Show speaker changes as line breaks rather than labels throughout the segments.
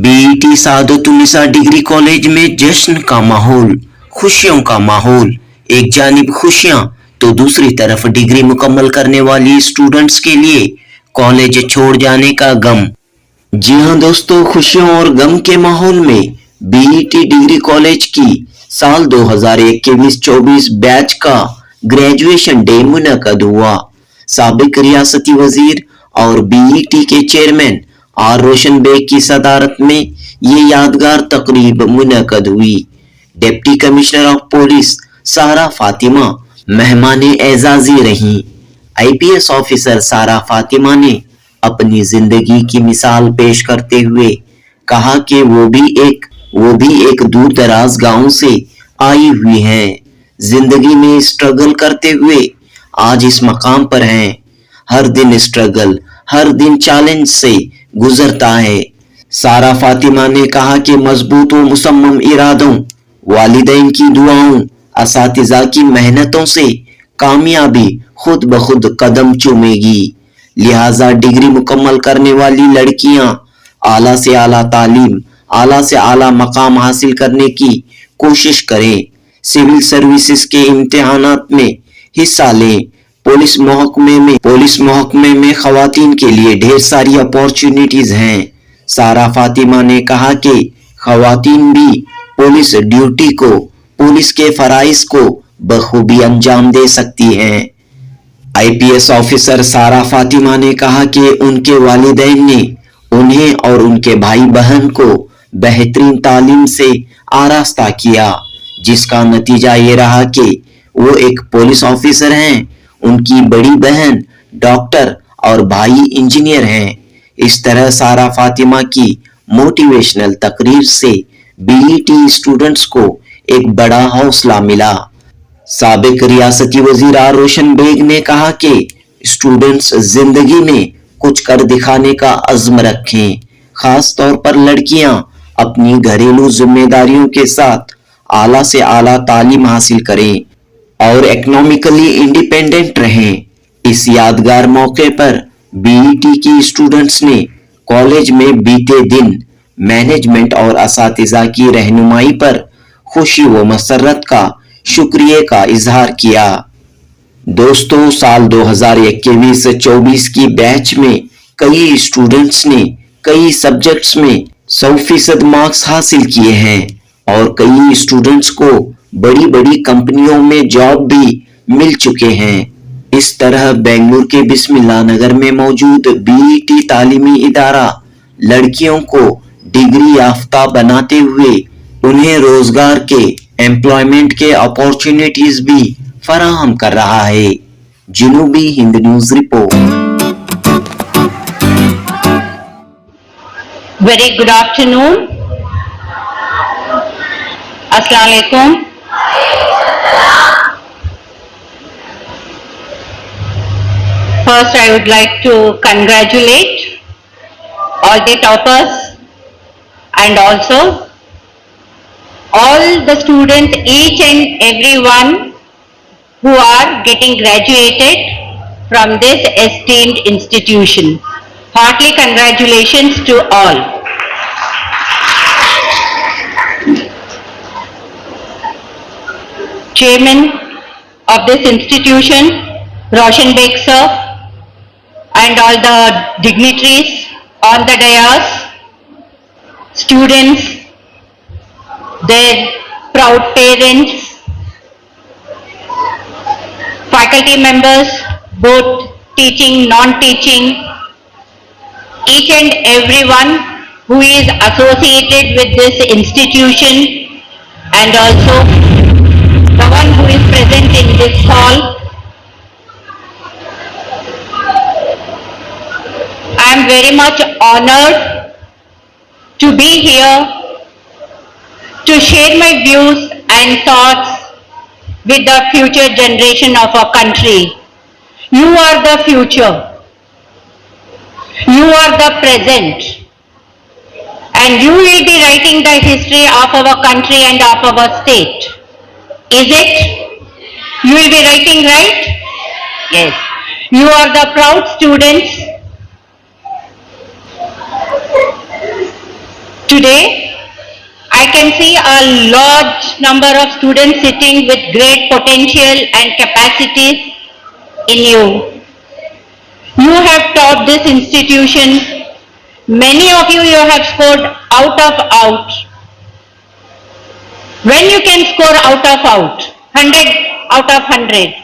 BET सादतुन्निसा degree college में जश्न का माहौल, खुशियों का माहौल। एक जानिब खुशियां तो दूसरी तरफ डिग्री मुकम्मल करने वाली स्टूडेंट्स के लिए कॉलेज छोड़ जाने का गम। जी हां दोस्तों, खुशियों और गम के माहौल में बीईटी डिग्री कॉलेज की साल 2021-24 बैच का ग्रेजुएशन डे मुनक़द हुआ। साबिक रियासती वजीर और बीईटी के चेयरमैन आर रोशन बेग की सदारत में ये यादगार तकरीब मुनक़द हुई। डिप्टी कमिश्नर ऑफ पुलिस सारा फातिमा मेहमाने एजाजी रहीं। आईपीएस ऑफिसर सारा फातिमा ने अपनी जिंदगी की मिसाल पेश करते हुए कहा कि वो भी एक दूर दराज गांव से आई हुई हैं। जिंदगी में स्ट्रगल करते हुए आज इस मकाम पर हैं। हर दिन स्ट्रगल, हर दिन चैलेंज से गुजरता है। सारा फातिमा ने कहा कि मजबूत व मुसम्मम इरादों, वालिदैन की दुआओं, असातिज़ा की मेहनतों से कामयाबी खुद ब खुद कदम चूमेगी। लिहाजा डिग्री मुकम्मल करने वाली लड़कियां आला से आला तालीम, आला से आला मकाम हासिल करने की कोशिश करें। सिविल सर्विसेज के इम्तिहानात में हिस्सा लें। पुलिस महकमे में खवातीन के लिए ढेर सारी अपॉर्चुनिटीज हैं। सारा फातिमा ने कहा कि खवातीन भी पुलिस ड्यूटी को, पुलिस के फराइज को बखूबी अंजाम दे सकती हैं। आईपीएस ऑफिसर सारा फातिमा ने कहा कि उनके वालिदैन ने उन्हें और उनके भाई बहन को बेहतरीन तालीम से आरास्ता किया, जिसका नतीजा ये रहा कि वो एक पुलिस ऑफिसर हैं, उनकी बड़ी बहन डॉक्टर और भाई इंजीनियर हैं। इस तरह सारा फातिमा की मोटिवेशनल तकरीर से बीईटी स्टूडेंट्स को एक बड़ा हौसला मिला। साबिक रियासती वजीर आर रोशन बेग ने कहा कि स्टूडेंट्स जिंदगी में कुछ कर दिखाने का अज़्म रखें। खास तौर पर लड़कियां अपनी घरेलू जिम्मेदारियों के साथ आला से आला तालीम हासिल करें और इकोनॉमिकली इंडिपेंडेंट रहें। इस यादगार मौके पर बीईटी की स्टूडेंट्स ने कॉलेज में बीते दिन मैनेजमेंट और असातिज़ा की रहनुमाई पर खुशी व मसरत का शुक्रिया का इजहार किया। दोस्तों, साल 2021-24 की बैच में कई स्टूडेंट्स ने कई सब्जेक्ट्स में 100% मार्क्स हासिल किए हैं और कई स्टूडेंट्स को बड़ी बड़ी कंपनियों में जॉब भी मिल चुके हैं। इस तरह बेंगलुरु के बिस्मिल्लाह नगर में मौजूद बीईटी तालीमी इदारा लड़कियों को डिग्री याफ्ता बनाते हुए उन्हें रोजगार के, एम्प्लॉयमेंट के अपॉर्चुनिटीज भी फराहम कर रहा है। Janubi Hind news report.
Very good afternoon. अस्सलाम वालेकुम। First, I would like to congratulate all the toppers and also all the students, each and everyone who are getting graduated from this esteemed institution. Heartily congratulations to all. Chairman of this institution, Roshan Beg sir, and all the dignitaries on the dais, students, their proud parents, faculty members, both teaching, non-teaching, each and everyone who is associated with this institution, and also the one who is present in this hall. I am very much honored to be here to share my views and thoughts with the future generation of our country. You are the future. You are the present. And you will be writing the history of our country and of our state. Is it? You will be writing, right? Yes. You are the proud students Today, I can see a large number of students sitting with great potential and capacities in you. You have taught this institution. Many of you have scored out of out. When you can score out of out, 100 out of 100.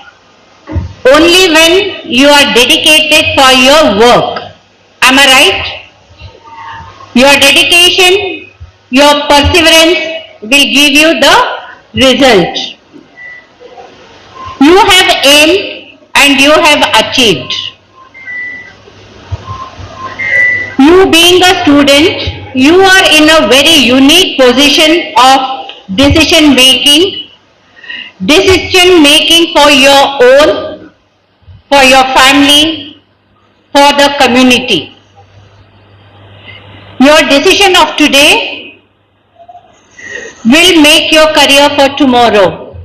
Only when you are dedicated for your work. Am I right? Your dedication, your perseverance will give you the result. You have aimed and you have achieved. You being a student, you are in a very unique position of decision making for your own, for your family, for the community. Your decision of today will make your career for tomorrow.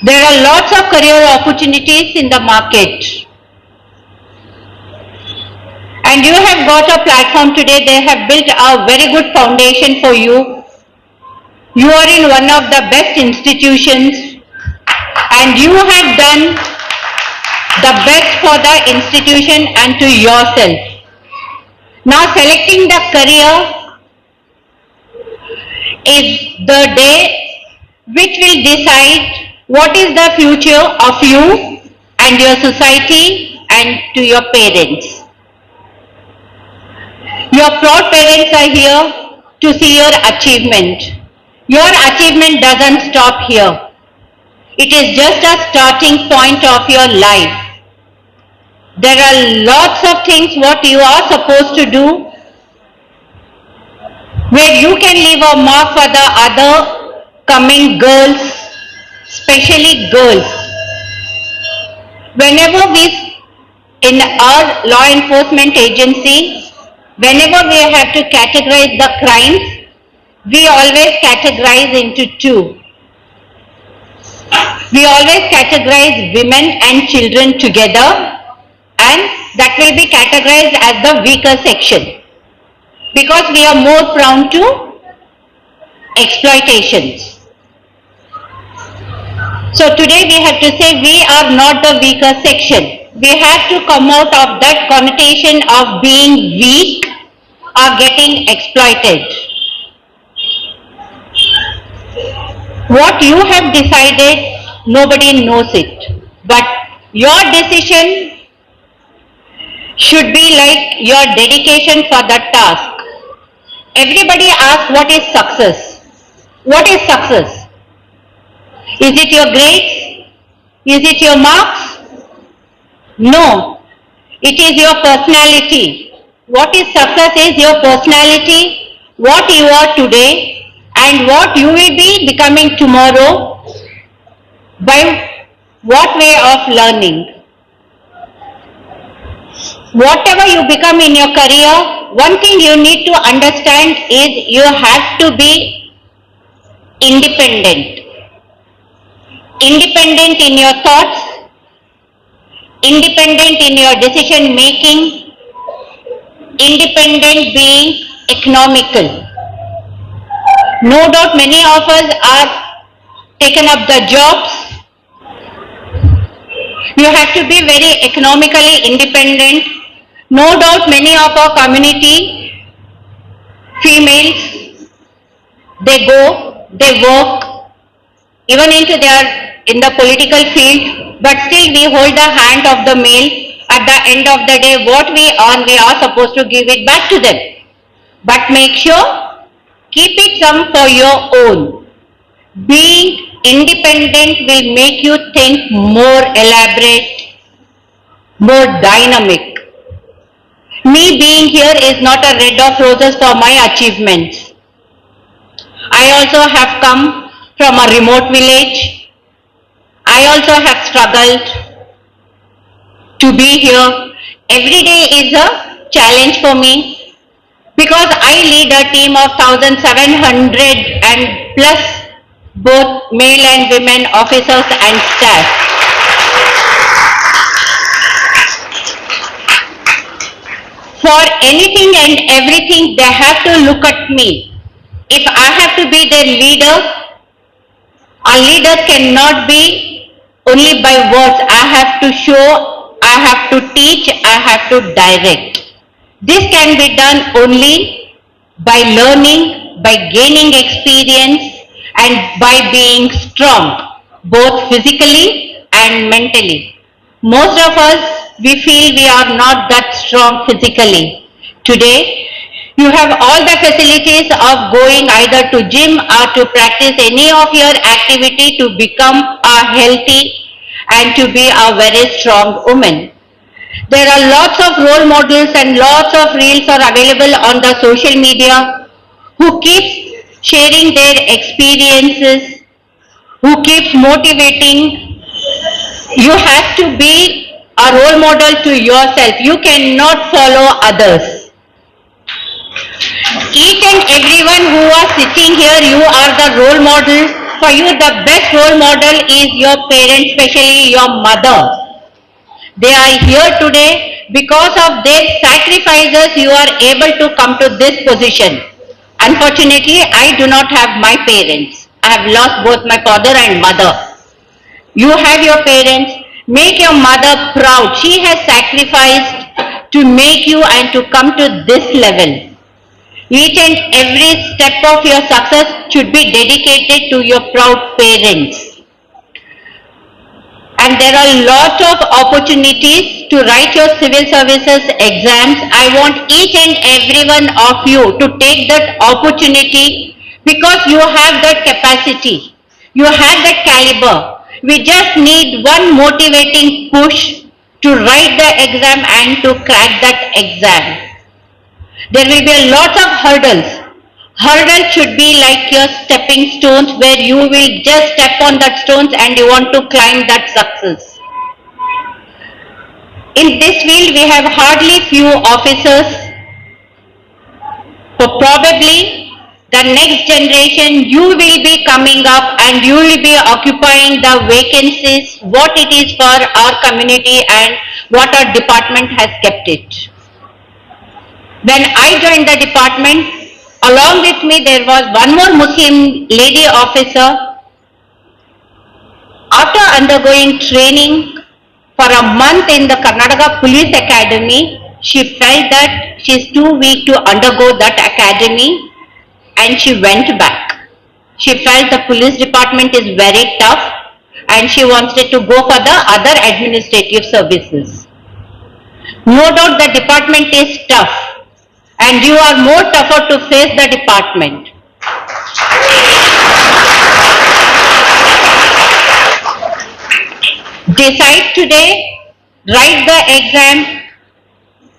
There are lots of career opportunities in the market. And you have got a platform today. They have built a very good foundation for you. You are in one of the best institutions and you have done the best for the institution and to yourself. Now selecting the career is the day which will decide what is the future of you and your society and to your parents. Your proud parents are here to see your achievement. Your achievement doesn't stop here. It is just a starting point of your life. There are lots of things what you are supposed to do where you can leave a mark for the other coming girls, especially girls. Whenever we, in our law enforcement agency, whenever we have to categorize the crimes, we always categorize into two. We always categorize women and children together, and that will be categorized as the weaker section because we are more prone to exploitations. So today we have to say we are not the weaker section. We have to come out of that connotation of being weak or getting exploited. What you have decided, nobody knows it. But your decision should be like your dedication for the task. Everybody asks what is success? What is success? Is it your grades? Is it your marks? No. It is your personality. What is success is your personality, what you are today and what you will be becoming tomorrow by what way of learning. Whatever you become in your career, one thing you need to understand is you have to be independent. Independent in your thoughts, independent in your decision making, independent being economical. No doubt many of us are taken up the jobs. You have to be very economically independent. No doubt many of our community, females, they go, they work, even in the political field, but still we hold the hand of the male. At the end of the day, what we earn, we are supposed to give it back to them. But make sure, keep it some for your own. Being independent will make you think more elaborate, more dynamic. Me being here is not a red of roses for my achievements. I also have come from a remote village. I also have struggled to be here. Every day is a challenge for me because I lead a team of 1,700 and plus both male and women officers and staff. For anything and everything, they have to look at me. If I have to be their leader, a leader cannot be only by words. I have to show, I have to teach, I have to direct. This can be done only by learning, by gaining experience, and by being strong, both physically and mentally. Most of us, we feel we are not that strong physically. Today, you have all the facilities of going either to gym or to practice any of your activity to become a healthy and to be a very strong woman. There are lots of role models and lots of reels are available on the social media who keeps sharing their experiences, who keeps motivating. You have to be a role model to yourself. You cannot follow others. Each and everyone who are sitting here, you are the role model. For you, the best role model is your parents, especially your mother. They are here today because of their sacrifices you are able to come to this position. Unfortunately, I do not have my parents. I have lost both my father and mother. You have your parents. Make your mother proud. She has sacrificed to make you and to come to this level. Each and every step of your success should be dedicated to your proud parents. And there are lots of opportunities to write your civil services exams. I want each and every one of you to take that opportunity because you have that capacity. You have that caliber. We just need one motivating push to write the exam and to crack that exam. There will be lots of hurdles. Hurdles should be like your stepping stones where you will just step on that stones and you want to climb that success. In this field we have hardly few officers. So probably the next generation you will be coming up and you will be occupying the vacancies what it is for our community and what our department has kept it. When I joined the department, along with me there was one more Muslim lady officer. After undergoing training for a month in the Karnataka Police Academy, she felt that she is too weak to undergo that academy and she went back. She felt the police department is very tough and she wanted to go for the other administrative services. No doubt the department is tough. And you are more tougher to face the department. Decide today, write the exam,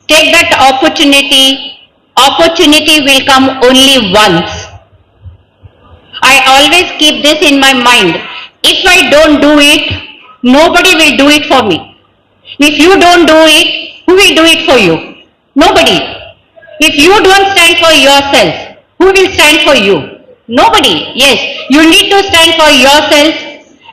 take that opportunity. Opportunity will come only once. I always keep this in my mind. If I don't do it, nobody will do it for me. If you don't do it, who will do it for you? Nobody. If you don't stand for yourself, who will stand for you? Nobody. Yes, you need to stand for yourself.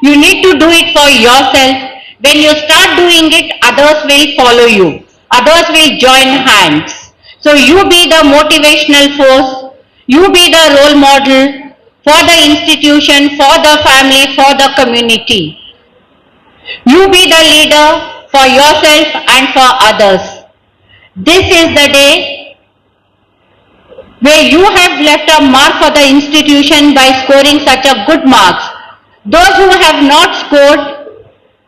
You need to do it for yourself. When you start doing it, others will follow you. Others will join hands. So you be the motivational force. You be the role model for the institution, for the family, for the community. You be the leader for yourself and for others. This is the day where you have left a mark for the institution by scoring such a good marks. Those who have not scored,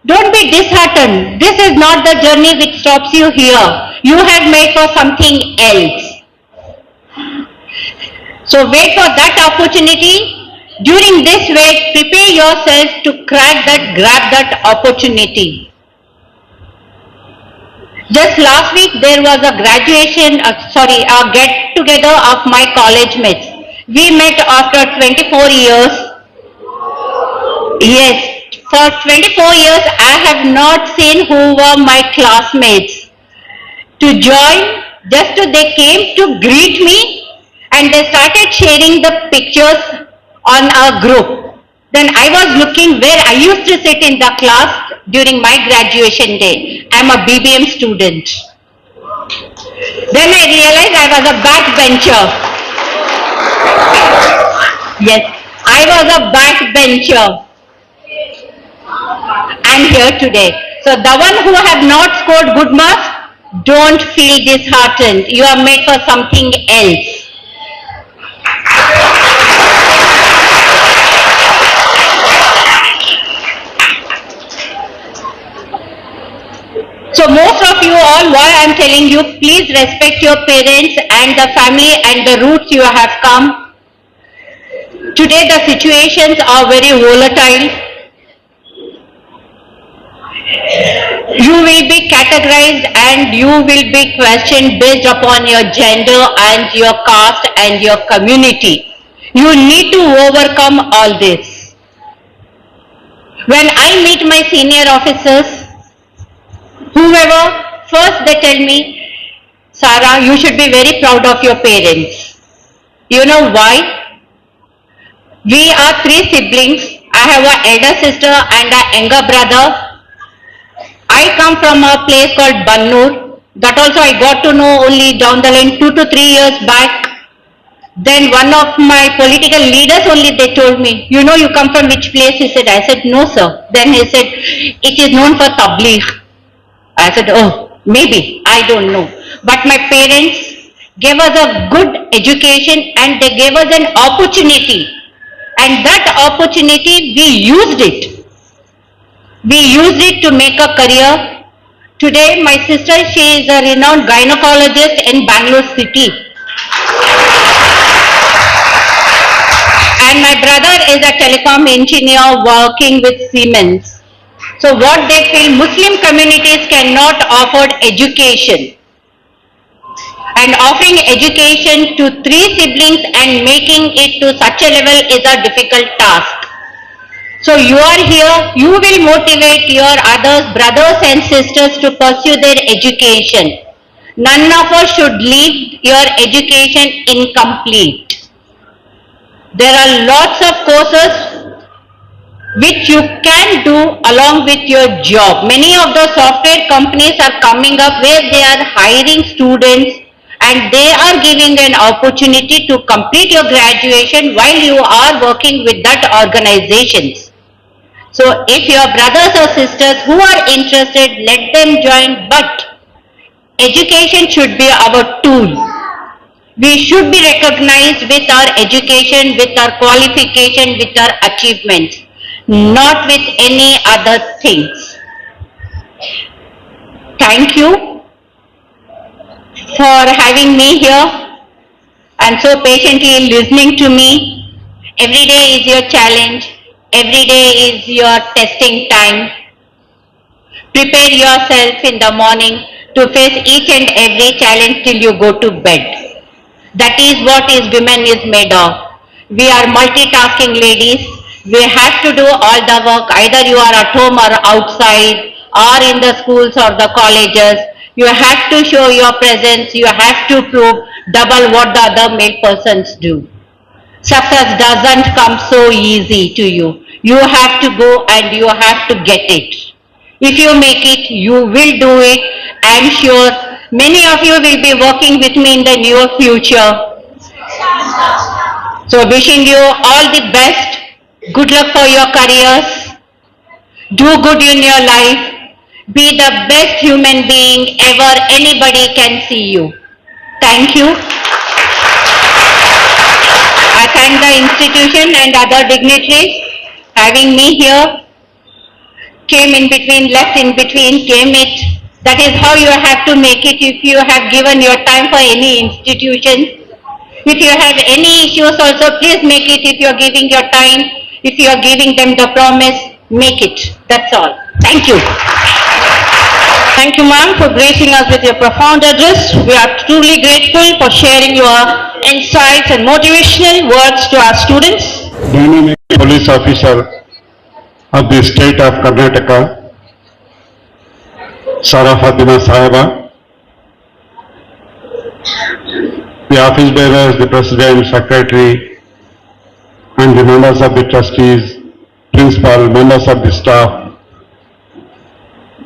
don't be disheartened. This is not the journey which stops you here. You have made for something else. So wait for that opportunity. During this wait, prepare yourself to grab that opportunity. Just last week there was a a get together of my college mates. We met after 24 years. Yes, for 24 years I have not seen who were my classmates. To join, they came to greet me and they started sharing the pictures on our group. Then I was looking where I used to sit in the class during my graduation day. I am a BBM student. Then I realized I was a backbencher. Yes, I was a backbencher. I'm here today. So the one who have not scored good marks, don't feel disheartened. You are made for something else. So most of you all, what I am telling you, please respect your parents and the family and the roots you have come. Today the situations are very volatile. You will be categorized and you will be questioned based upon your gender and your caste and your community. You need to overcome all this. When I meet my senior officers, whoever, first they tell me, Sarah, you should be very proud of your parents. You know why? We are 3 siblings. I have an elder sister and a younger brother. I come from a place called Bannur. That also I got to know only down the line 2 to 3 years back. Then one of my political leaders only, they told me, you know you come from which place? He said, I said, no sir. Then he said, it is known for Tabligh. I said, oh, maybe, I don't know. But my parents gave us a good education and they gave us an opportunity. And that opportunity, we used it. We used it to make a career. Today, my sister, she is a renowned gynecologist in Bangalore city. And my brother is a telecom engineer working with Siemens. So what they feel, Muslim communities cannot afford education. And offering education to 3 siblings and making it to such a level is a difficult task. So you are here, you will motivate your others, brothers and sisters to pursue their education. None of us should leave your education incomplete. There are lots of courses which you can do along with your job. Many of the software companies are coming up where they are hiring students and they are giving an opportunity to complete your graduation while you are working with that organizations. So if your brothers or sisters who are interested, let them join, but education should be our tool. We should be recognized with our education, with our qualification, with our achievements, not with any other things. Thank you for having me here and so patiently listening to me. Every day is your challenge. Every day is your testing time. Prepare yourself in the morning to face each and every challenge till you go to bed. That is what women is made of. We are multitasking ladies. We have to do all the work. Either you are at home or outside or in the schools or the colleges. You have to show your presence. You have to prove double what the other male persons do. Success doesn't come so easy to you. You have to go and you have to get it. If you make it, you will do it. I am sure many of you will be working with me in the near future. So wishing you all the best. Good luck for your careers. Do good in your life. Be the best human being ever anybody can see you. Thank you. I thank the institution and other dignitaries having me here. Came in between, left in between, came it. That is how you have to make it if you have given your time for any institution. If you have any issues also, please make it if you are giving your time. If you are giving them the promise, make it. That's all. Thank you.
Thank you, ma'am, for gracing us with your profound address. We are truly grateful for sharing your insights and motivational words to our students.
Dynamic police officer of the state of Karnataka, Sarah Fatima Sahaba, the office bearers, the president, secretary, and the members of the trustees, principal, members of the staff.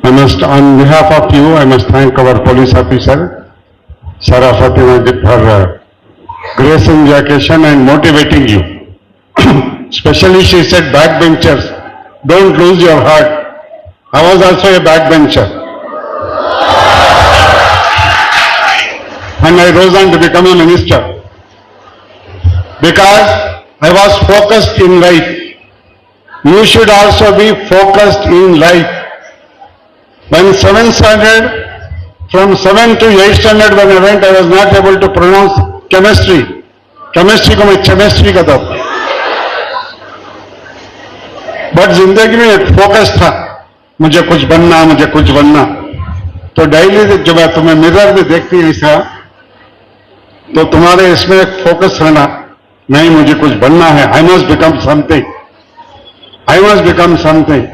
On behalf of you, I must thank our police officer Sarah Fatima for gracing the occasion and motivating you. Especially she said backbenchers, don't lose your heart. I was also a backbencher. And I rose on to become a minister. Because I was focused in life. You should also be focused in life. When 7th standard, from 7th to 8th standard when I went, I was not able to pronounce chemistry. Chemistry को मैं chemistry कहता हूँ. But जिंदगी में एक focus था, मुझे कुछ बनना, मुझे कुछ बनना. तो डेली जब मैं तुम्हें मिरर में देखती हूँ ऐसा, तो तुम्हारे इसमें एक फोकस रहना, नहीं मुझे कुछ बनना है, I must become something. I must become something.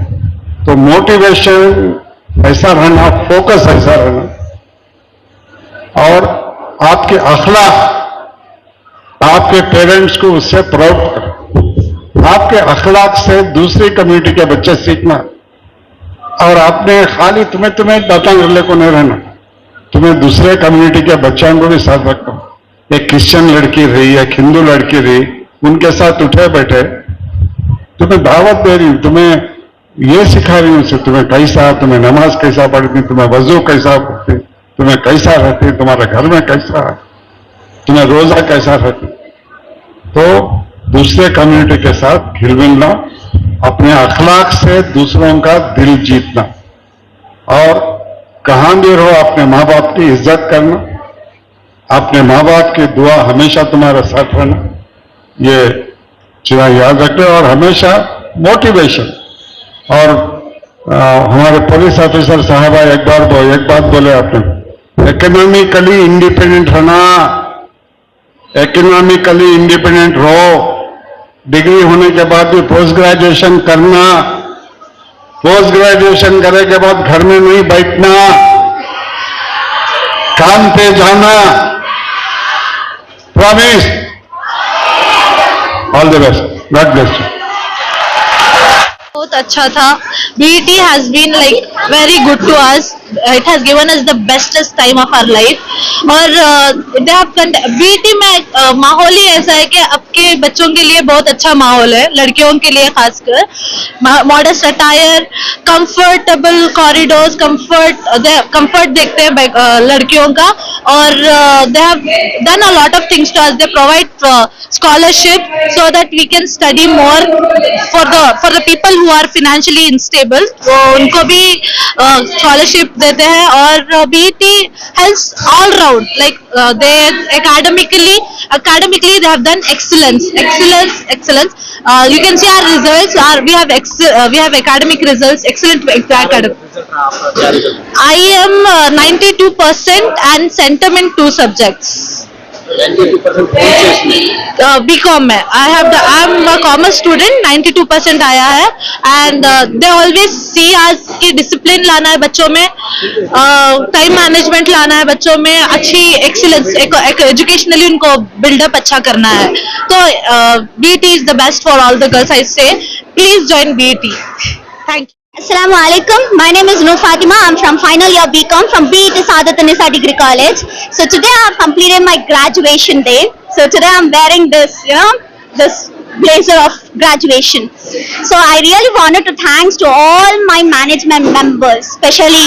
तो मोटिवेशन ऐसा रहना, फोकस ऐसा रहना, और आपके अखलाक, आपके पेरेंट्स को उससे प्राउड करो. आपके अखलाक से दूसरी कम्युनिटी के बच्चे सीखना. और आपने खाली तुम्हें दाता गले को नहीं रहना, तुम्हें दूसरे कम्युनिटी के बच्चों को भी साथ रखो. एक क्रिश्चियन लड़की रही, एक हिंदू लड़की रही, उनके साथ उठे बैठे तुम्हें दावत दे रही हूं, तुम्हें ये सिखा रही हूं उसे, तुम्हें कैसा, तुम्हें नमाज कैसा पढ़ती, तुम्हें वजू कैसा पढ़ती, तुम्हें कैसा रहती, तुम्हारे घर में कैसा, तुम्हें रोजा कैसा रहती. तो दूसरे कम्युनिटी के साथ घिल मिलना, अपने अखलाक से दूसरों का दिल जीतना, और कहां भी रहो अपने माँ बाप की इज्जत करना, अपने माँ बाप की दुआ हमेशा तुम्हारे साथ रहना, ये चीज़ याद रखना. और हमेशा मोटिवेशन. और हमारे पुलिस ऑफिसर साहबा एक बात बोले आपने, इकोनॉमिकली इंडिपेंडेंट रहना, इकोनॉमिकली इंडिपेंडेंट रहो. डिग्री होने के बाद भी पोस्ट ग्रेजुएशन करना, पोस्ट ग्रेजुएशन करने के बाद घर में नहीं बैठना, काम पे जाना. Promise. All the best. God bless you.
बहुत अच्छा था. BET has been like very good to us. It has given us the bestest time of our life. और BET में माहौल ही ऐसा है कि आपके बच्चों के लिए बहुत अच्छा माहौल है, लड़कियों के लिए खासकर. Modest attire, comfortable corridors, comfort देखते हैं लड़कियों का. और they have done a lot of things to us. They provide scholarship so that we can study more for the people who are financially unstable. वो उनको भी scholarship देते हैं. और BET helps all round, like they academically they have done excellence. You can see our results. We have academic results, excellent academic. I am 92% and centum in 2 subjects. 92% BCom में. I am a commerce student. 92% आया है. And they always see us कि discipline लाना है बच्चों में, time management लाना है बच्चों में, अच्छी excellence, educationally उनको build-up अच्छा करना है. तो BET is the best for all the girls, I say. Please join BET. Thank you.
Assalamu alaikum. My name is Noor Fatima. I'm from final year BCom from BET Saadat Nisa Degree College. So today I have completed my graduation day. So today I'm wearing this, this blazer of graduation. So I really wanted to thanks to all my management members, especially,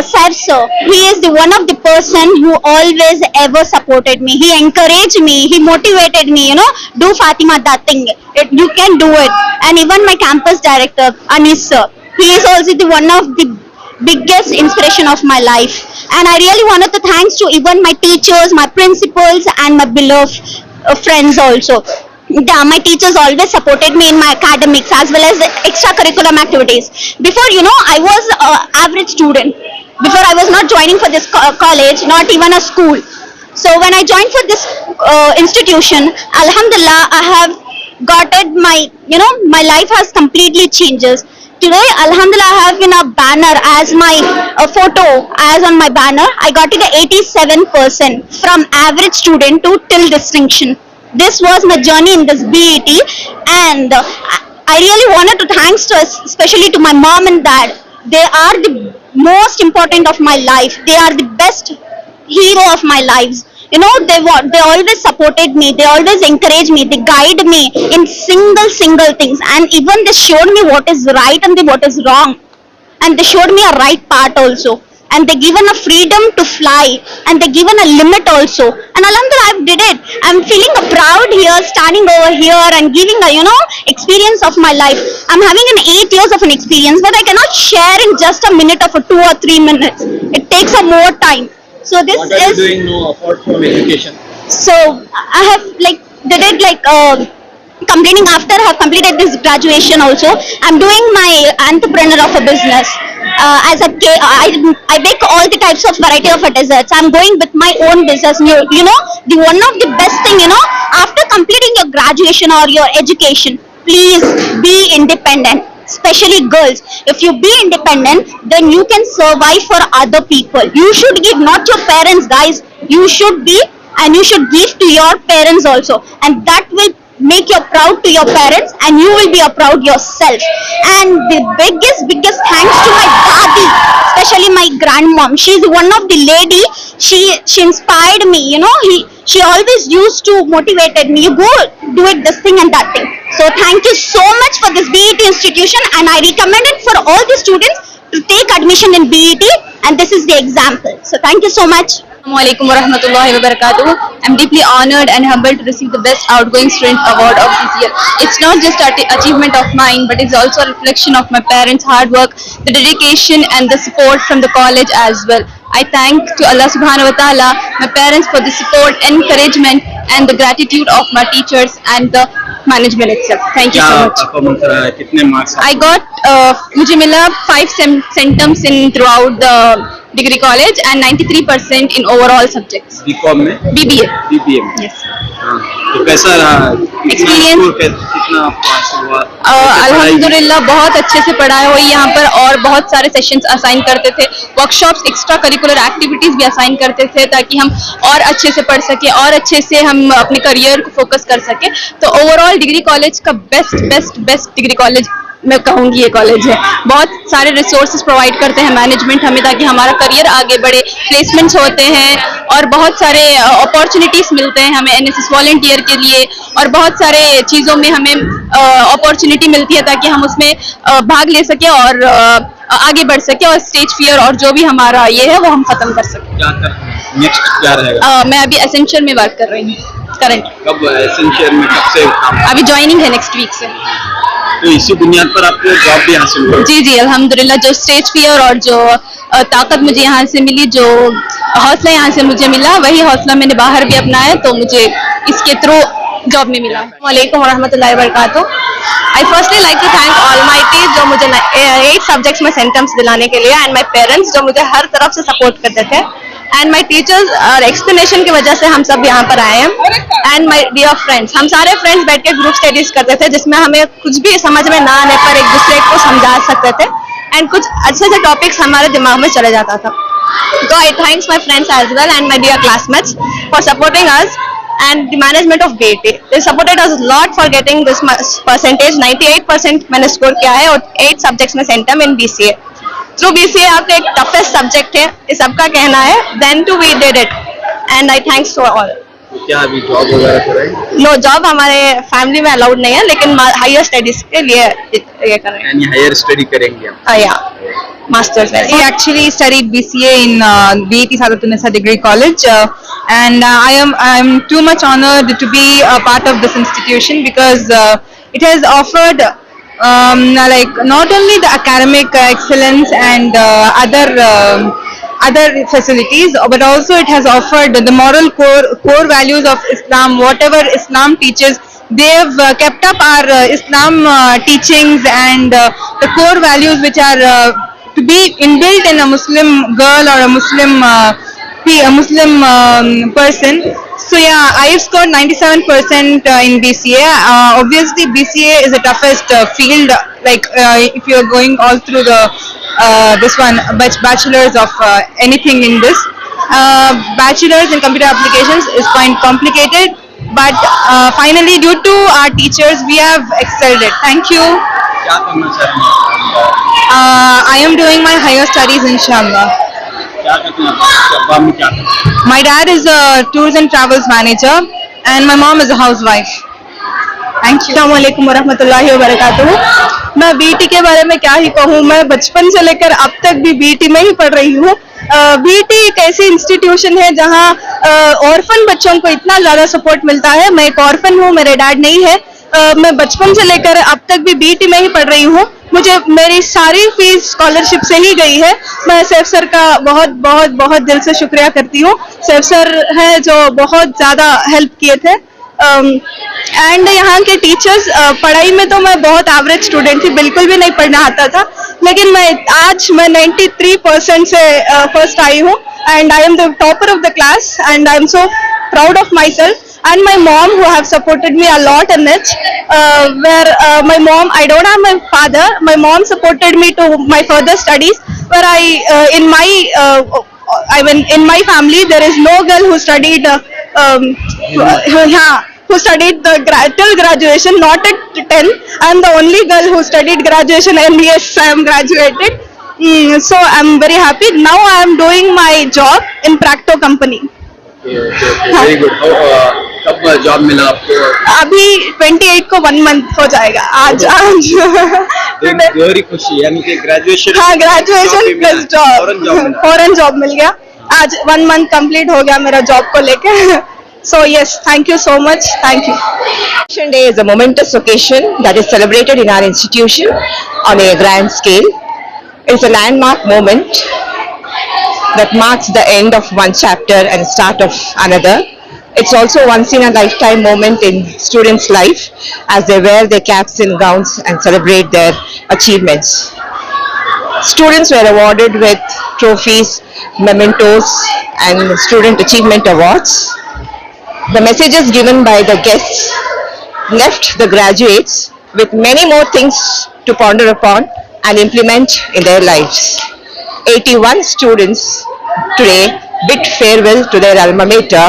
Sir, he is the one of the person who always ever supported me. He encouraged me. He motivated me. Do Fatima that thing. You can do it. And even my campus director Anis sir, he is also the one of the biggest inspiration of my life. And I really wanted to thanks to even my teachers, my principals, and my beloved friends also. My teachers always supported me in my academics as well as the extracurriculum activities. Before, I was an average student. Before I was not joining for this college, not even a school. So when I joined for this institution, Alhamdulillah, I have gotten my life has completely changes. Today, Alhamdulillah, I have in a banner as my photo as on my banner. I got it 87% from average student to till distinction. This was my journey in this BET, and I really wanted to thanks to especially to my mom and dad. They are the most important of my life. They are the best hero of my lives. You know, they always supported me, they always encouraged me, they guide me in single things, and even they showed me what is right and what is wrong, and they showed me a right path also, and they given a freedom to fly, and they given a limit also, and alhamdulillah I did it. I'm feeling proud here, standing over here and giving a, you know, experience of my life. I'm having an 8 years of an experience that I cannot share in just a minute of a 2 or 3 minutes. It takes a more time. So this
What are you
is
doing now apart from education?
so I have like did it like completing after I have completed this graduation also. I'm doing my entrepreneur of a business. As a I bake all the types of variety of desserts. I'm going with my own business. You know, the one of the best thing, you know, after completing your graduation or your education, please be independent. Especially girls, if you be independent, then you can survive for other people. You should give, not your parents, guys. You should be, and you should give to your parents also, and that will make you proud to your parents, and you will be proud yourself. And the biggest thanks to my dadi, especially my grandmom. She's one of the lady. She inspired me. You know, she always used to motivated me. You go do it this thing and that thing. So thank you so much for this BET institution, and I recommend it for all the students to take admission in BET, and this is the example. So thank you so much.
Assalamualaikum warahmatullahi wabarakatuh. I'm deeply honored and humbled to receive the Best Outgoing Student Award of this year. It's not just an achievement of mine, but it's also a reflection of my parents' hard work, the dedication and the support from the college as well. I thank to Allah subhanahu wa ta'ala, my parents for the support, encouragement and the gratitude of my teachers and the management itself. Thank you so
क्या
much.
Performance रहा है, कितने marks?
I got मुझे मिला 5 centums in throughout the degree college and 93% in overall subjects.
BCom में,
BBA.
BBA में।
Yes.
हाँ, तो कैसा रहा? कितना
Experience?
स्कोर कितना पास हुआ?
अल्हम्दुलिल्लाह बहुत अच्छे से पढ़ाई हुई यहाँ पर, और बहुत सारे सेशंस असाइन करते थे, वर्कशॉप्स, एक्स्ट्रा करिकुलर एक्टिविटीज भी असाइन करते थे ताकि हम और अच्छे से पढ़ सके और अच्छे से हम अपने करियर को फोकस कर सके. तो ओवरऑल डिग्री कॉलेज का बेस्ट डिग्री कॉलेज मैं कहूँगी ये कॉलेज है. बहुत सारे रिसोर्सेज प्रोवाइड करते हैं मैनेजमेंट हमें ताकि हमारा करियर आगे बढ़े, प्लेसमेंट्स होते हैं और बहुत सारे अपॉर्चुनिटीज मिलते हैं हमें एनएसएस वॉलंटियर के लिए, और बहुत सारे चीज़ों में हमें अपॉर्चुनिटी मिलती है ताकि हम उसमें भाग ले सके और आगे बढ़ सके और स्टेज फियर और जो भी हमारा ये है वो हम खत्म कर सके.
क्या कर नेक्स्ट क्या रहेगा?
मैं अभी एसेंशियल में वर्क कर रही हूँ करंट.
कब एसेंशियल में कब से काम?
अभी ज्वाइनिंग है नेक्स्ट वीक से.
तो इसी बुनियाद पर आपको जॉब भी हासिल हुई?
जी अल्हम्दुलिल्लाह. जो स्टेज फियर और जो ताकत मुझे यहाँ से मिली, जो हौसला यहाँ से मुझे मिला, वही हौसला मैंने बाहर भी अपनाया तो मुझे इसके थ्रू जॉब में मिला. वालेकुम वरहमतुल्लाहि वबरकातुहू. I firstly like to thank almighty जो मुझे 8 सब्जेक्ट्स में सेंटम्स दिलाने के लिए, एंड माय पेरेंट्स जो मुझे हर तरफ से सपोर्ट करते थे, एंड माय टीचर्स और एक्सप्लेनेशन की वजह से हम सब यहाँ पर आए हैं, एंड माय डियर फ्रेंड्स. हम सारे फ्रेंड्स बैठ के ग्रुप स्टडीज करते थे जिसमें हमें कुछ भी समझ में ना आने पर एक दूसरे को समझा सकते थे, एंड कुछ अच्छे से टॉपिक्स हमारे दिमाग में चले जाता था. So I thanks my friends as well and my dear classmates for supporting us, and the management of BET. They supported us a lot for getting this percentage. 98% मैंने स्कोर किया है और 8 सब्जेक्ट्स में सेंटम इन BCA. Through BCA आपका एक toughest subject है, ये सबका कहना है. Then too we did it, and I thanks to all.
तो क्या अभी जॉब वगैरह कर रहे हैं?
नो जॉब हमारे फैमिली में अलाउड नहीं है, लेकिन हायर स्टडीज के लिए ये कर रहे हैं.
यानी हायर स्टडी करेंगे आप?
या masters.
I actually studied BCA in BET Sadatun Degree College, and I'm too much honored to be a part of this institution because it has offered like not only the academic excellence and other facilities, but also it has offered the moral core values of Islam. Whatever Islam teaches, they've kept up our Islam teachings and the core values which are to be inbuilt in a Muslim girl or a Muslim person. So yeah, I've scored 97% in BCA. Obviously, BCA is the toughest field. Like if you're going all through the this one bachelors of anything in this, bachelors in computer applications is quite complicated. But finally, due to our teachers, we have excelled it. Thank you.
क्या करना चाह रहे हैं?
I am doing my higher studies, inshallah.
क्या करते हैं आप? आप में क्या करते हैं?
My dad is a tours and travels manager and my mom is a housewife. Thank you. अस्सलाम वालेकुम वरहमतुल्लाहि वबरकातुहू। मैं बीटी के बारे में क्या ही कहूँ, मैं बचपन से लेकर अब तक भी बीटी में ही पढ़ रही हूँ। बीटी एक ऐसी इंस्टीट्यूशन है जहाँ ऑर्फन बच्चों को इतना ज्यादा सपोर्ट मिलता है। मैं एक ऑर्फन हूँ, मेरे डैड नहीं है। मैं बचपन से लेकर अब तक भी बीटी में ही पढ़ रही हूँ। मुझे मेरी सारी फीस स्कॉलरशिप से ही गई है। मैं सैफ सर का बहुत बहुत बहुत दिल से शुक्रिया करती हूँ। सैफ सर है जो बहुत ज्यादा हेल्प किए थे। एंड यहाँ के टीचर्स, पढ़ाई में तो मैं बहुत एवरेज स्टूडेंट थी, बिल्कुल भी नहीं पढ़ना आता था, लेकिन आज मैं 93% से फर्स्ट आई हूँ and I am the topper of the class and I am so proud of myself and my mom who have supported me a lot in it, my mom, I don't have my father, my mom supported me to my further studies, where in my family there is no girl who studied who studied till graduation, not at 10. I am the only girl who studied graduation and yes, I am graduated. So I am very happy. Now I am doing my job in Practo company.
Very good. कब job मिला आपको?
अभी 28 को 1 month हो जाएगा। आज
गहरी खुशी, यानी कि ग्रेजुएशन,
हाँ graduation plus job, foreign job मिल गया। आज 1 मंथ कंप्लीट हो गया मेरा जॉब को लेकर। So yes, thank you so much. Thank you.
Graduation Day is a momentous occasion that is celebrated in our institution on a grand scale. It's a landmark moment that marks the end of one chapter and start of another. It's also once in a lifetime moment in students' life as they wear their caps and gowns and celebrate their achievements. Students were awarded with trophies, mementos and student achievement awards. The messages given by the guests left the graduates with many more things to ponder upon and implement in their lives. 81 students today bid farewell to their alma mater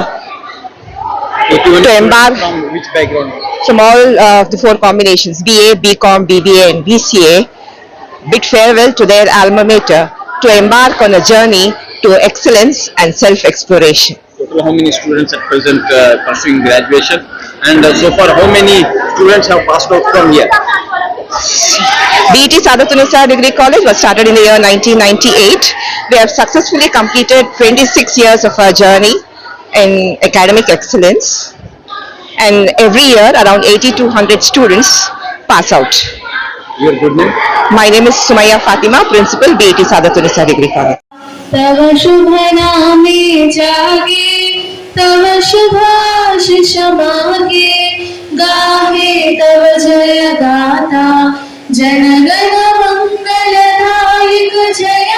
to embark
from which background?
from all the 4 combinations BA, BCom, BBA and BCA bid farewell to their alma mater to embark on a journey to excellence and self-exploration.
Total how many students at present pursuing graduation, and so far how many students have passed out from here?
BET Sadatun Degree College was started in the year 1998. We have successfully completed 26 years of our journey in academic excellence, and every year around 80 to 100 students pass out.
Your good name?
My name is Sumaya Fatima, Principal, BET Sadatun Degree College.
तव शुभ नामे जागे, तव शुभाशिष मागे, गाहे तव जय गाथा, जनगण मंगलदायक जय